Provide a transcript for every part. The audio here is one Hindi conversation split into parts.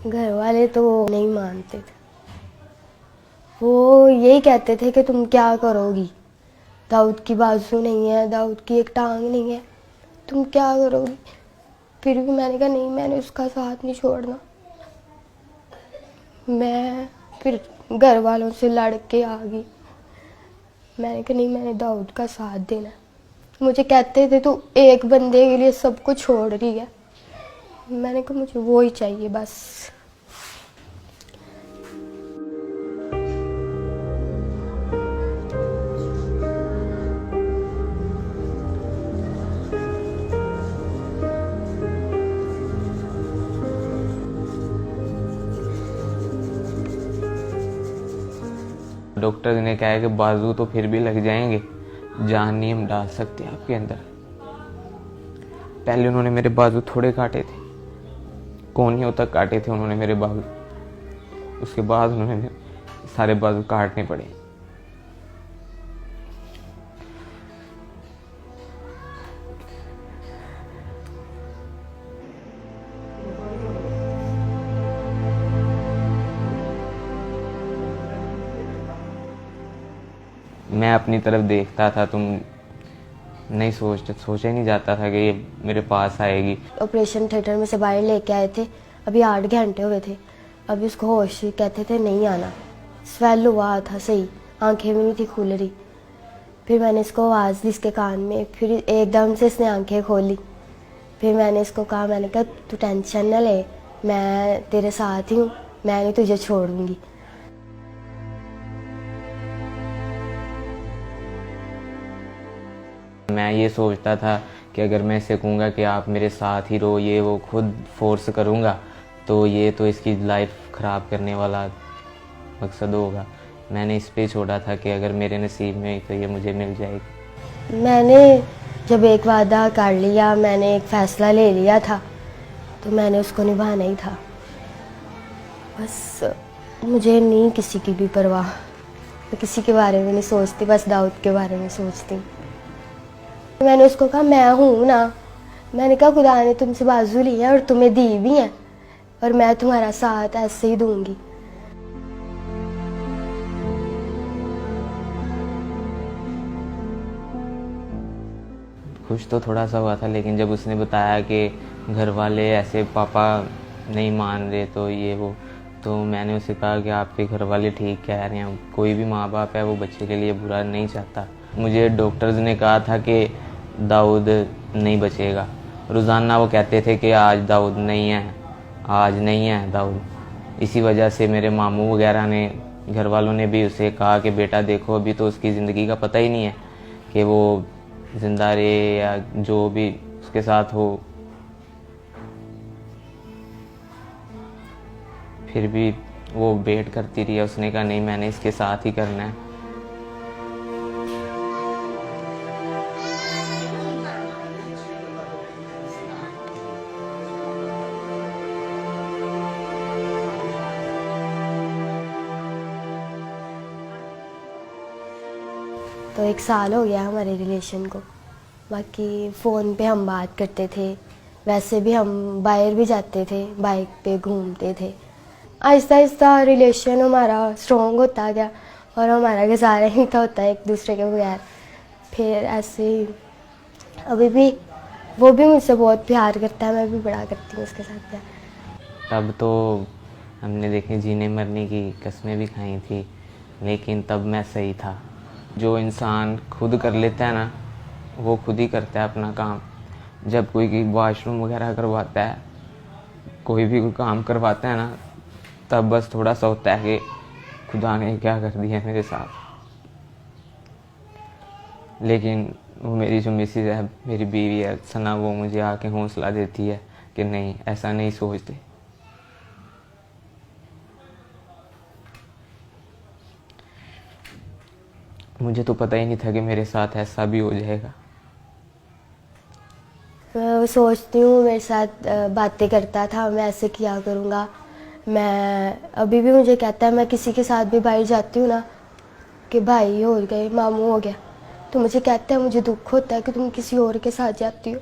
घर वाले तो नहीं मानते थे। वो यही कहते थे कि तुम क्या करोगी, दाऊद की बाजू नहीं है, दाऊद की एक टांग नहीं है, तुम क्या करोगी। फिर भी मैंने कहा नहीं, मैंने उसका साथ नहीं छोड़ना। मैं फिर घर वालों से लड़ के आ गई। मैंने कहा नहीं, मैंने दाऊद का साथ देना है। मुझे कहते थे तू एक बंदे के लिए सब कुछ छोड़ रही है। मैंने कहा मुझे वो ही चाहिए बस। डॉक्टर ने कहा है कि बाजू तो फिर भी लग जाएंगे, जान नहीं हम डाल सकते आपके अंदर। पहले उन्होंने मेरे बाजू थोड़े काटे थे, कोहनियों तक काटे थे उन्होंने मेरे बाजू। उसके बाद उन्होंने सारे बाजू काटने पड़े। मैं अपनी तरफ देखता था, तुम नहीं सोचा ही नहीं जाता था कि ये मेरे पास आएगी। ऑपरेशन थिएटर में से बाहर लेके आए थे, अभी 8 घंटे हुए थे। अभी उसको होश, कहते थे नहीं आना। स्वेल हुआ था सही, आंखें भी नहीं थी खुल रही। फिर मैंने इसको आवाज़ दी इसके कान में, फिर एकदम से इसने आंखें खोली। फिर मैंने इसको कहा, मैंने कहा तू टेंशन न ले, मैं तेरे साथ ही हूँ, मैं नहीं तुझे छोड़ूंगी। मैं ये सोचता था कि अगर मैं इसे कहूँगा कि आप मेरे साथ ही रहो, ये वो खुद फोर्स करूँगा तो ये तो इसकी लाइफ ख़राब करने वाला मकसद होगा। मैंने इस पे छोड़ा था कि अगर मेरे नसीब में तो ये मुझे मिल जाएगी। मैंने जब एक वादा कर लिया, मैंने एक फ़ैसला ले लिया था, तो मैंने उसको निभाना ही था। बस मुझे नहीं किसी की भी परवाह, मैं किसी के बारे में नहीं सोचती, बस दाऊद के बारे में सोचती। मैंने उसको कहा मैं हूँ ना, मैंने कहा खुदा ने तुमसे बाजू ली है और तुम्हें दी भी है, और मैं तुम्हारा साथ ऐसे ही दूंगी। खुश तो थोड़ा सा हुआ था, लेकिन जब उसने बताया कि घर वाले ऐसे पापा नहीं मान रहे तो ये वो, तो मैंने उसे कहा कि आपके घर वाले ठीक कह रहे हैं, कोई भी माँ बाप है वो बच्चे के लिए बुरा नहीं चाहता। मुझे डॉक्टर्स ने कहा था कि दाऊद नहीं बचेगा। रोज़ाना वो कहते थे कि आज दाऊद नहीं है, आज नहीं है दाऊद। इसी वजह से मेरे मामू वगैरह ने, घर वालों ने भी उसे कहा कि बेटा देखो अभी तो उसकी ज़िंदगी का पता ही नहीं है कि वो ज़िंदा रहे या जो भी उसके साथ हो। फिर भी वो वेट करती रही। उसने कहा नहीं, मैंने इसके साथ ही करना है। तो 1 साल हो गया हमारे रिलेशन को। बाकी फ़ोन पे हम बात करते थे, वैसे भी हम बाहर भी जाते थे, बाइक पे घूमते थे। आहिस्ता आहिस्ता रिलेशन हमारा स्ट्रॉन्ग होता गया और हमारा गुजारा ही था होता है एक दूसरे के बगैर। फिर ऐसे ही अभी भी वो भी मुझसे बहुत प्यार करता है, मैं भी बड़ा करती हूँ उसके साथ प्यार। तब तो हमने देखे जीने मरने की कस्में भी खाई थी, लेकिन तब मैं सही था। जो इंसान खुद कर लेता है ना, वो खुद ही करता है अपना काम। जब कोई वॉशरूम वगैरह करवाता है, कोई भी कोई काम करवाता है ना, तब बस थोड़ा सा होता है कि खुदा ने क्या कर दिया मेरे साथ। लेकिन वो मेरी जो मिसेज है, मेरी बीवी है सना, वो मुझे आके हौसला देती है कि नहीं, ऐसा नहीं सोचते। मुझे तो पता ही नहीं था कि मेरे साथ ऐसा भी हो जाएगा। मैं सोचती हूँ, मेरे साथ बातें करता था, मैं ऐसे किया करूँगा। मैं अभी भी मुझे कहता है, मैं किसी के साथ भी बाहर जाती हूँ ना कि भाई हो गए, मामू हो गया, तो मुझे कहता है मुझे दुख होता है कि तुम किसी और के साथ जाती हो।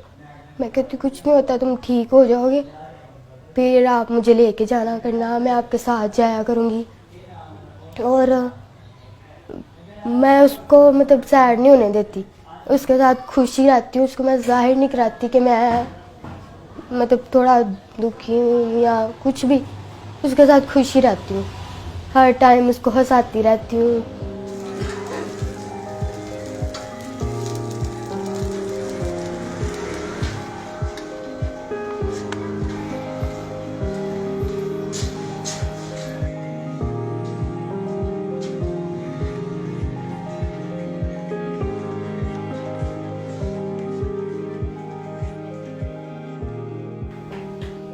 मैं कहती हूँ कुछ नहीं होता, तुम ठीक हो जाओगे। फिर आप मुझे लेके जाना करना, मैं आपके साथ जाया करूँगी। और मैं उसको मतलब सैड नहीं होने देती, उसके साथ खुशी रहती हूँ। उसको मैं जाहिर नहीं कराती कि मैं मतलब थोड़ा दुखी हूँ या कुछ भी, उसके साथ खुशी रहती हूँ, हर टाइम उसको हंसाती रहती हूँ।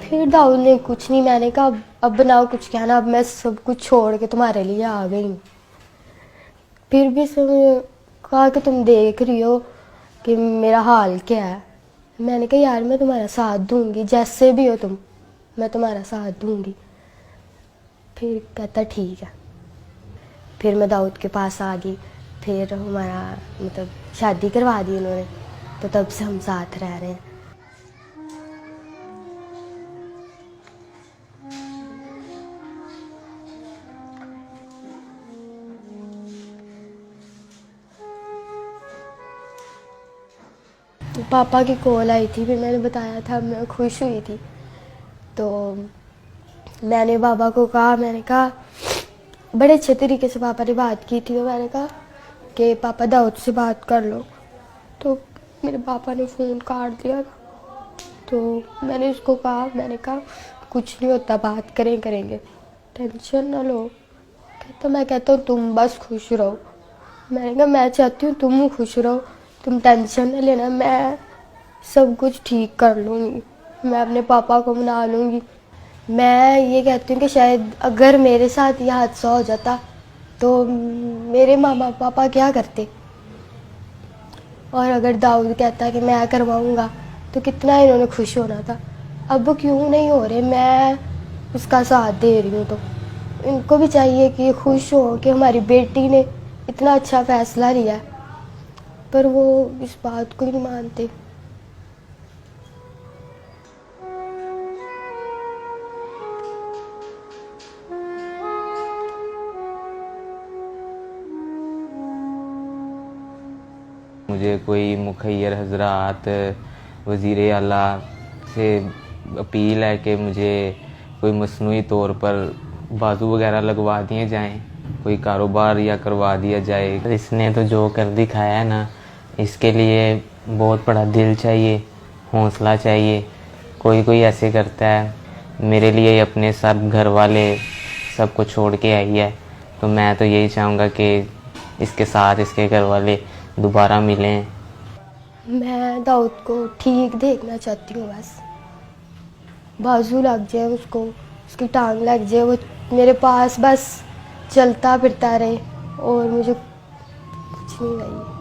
फिर दाऊद ने कुछ नहीं, मैंने कहा अब बनाओ कुछ कहना, अब मैं सब कुछ छोड़ के तुम्हारे लिए आ गई हूँ। फिर भी उसने कहा कि तुम देख रही हो कि मेरा हाल क्या है। मैंने कहा यार मैं तुम्हारा साथ दूंगी, जैसे भी हो तुम, मैं तुम्हारा साथ दूंगी। फिर कहता ठीक है। फिर मैं दाऊद के पास आ गई, फिर हमारा मतलब शादी करवा दी उन्होंने, तो तब से हम साथ रह रहे हैं। तो पापा की कॉल आई थी, फिर मैंने बताया था, मैं खुश हुई थी। तो मैंने पापा को कहा, मैंने कहा बड़े अच्छे तरीके से पापा ने बात की थी, तो मैंने कहा कि पापा दाऊद से बात कर लो। तो मेरे पापा ने फ़ोन काट दिया था। तो मैंने उसको कहा, मैंने कहा कुछ नहीं होता, बात करेंगे, टेंशन ना लो। कहता मैं कहता हूँ तुम बस खुश रहो। मैंने कहा मैं चाहती हूँ तुम खुश रहो, तुम टेंशन ना लेना, मैं सब कुछ ठीक कर लूँगी, मैं अपने पापा को मना लूँगी। मैं ये कहती हूँ कि शायद अगर मेरे साथ यह हादसा हो जाता तो मेरे मामा पापा क्या करते, और अगर दाऊद कहता कि मैं करवाऊँगा तो कितना इन्होंने खुश होना था। अब वो क्यों नहीं हो रहे, मैं उसका साथ दे रही हूँ। तो इनको भी चाहिए कि खुश हो कि हमारी बेटी ने इतना अच्छा फ़ैसला लिया है, पर वो इस बात को ही नहीं मानते। मुझे कोई मुखैर हजरात वज़ीर आला से अपील है कि मुझे कोई मसनूई तौर पर बाजू वगैरह लगवा दिए जाएं, कोई कारोबार या करवा दिया जाए। इसने तो जो कर दिखाया है ना, इसके लिए बहुत बड़ा दिल चाहिए, हौसला चाहिए। कोई कोई ऐसे करता है, मेरे लिए अपने सब घर वाले सब कुछ छोड़ के आई है, तो मैं तो यही चाहूँगा कि इसके साथ इसके घर वाले दोबारा मिलें। मैं दाऊद को ठीक देखना चाहती हूँ, बस बाजू लग जाए उसको, उसकी टांग लग जाए, वो मेरे पास बस चलता फिरता रहे, और मुझे कुछ नहीं चाहिए।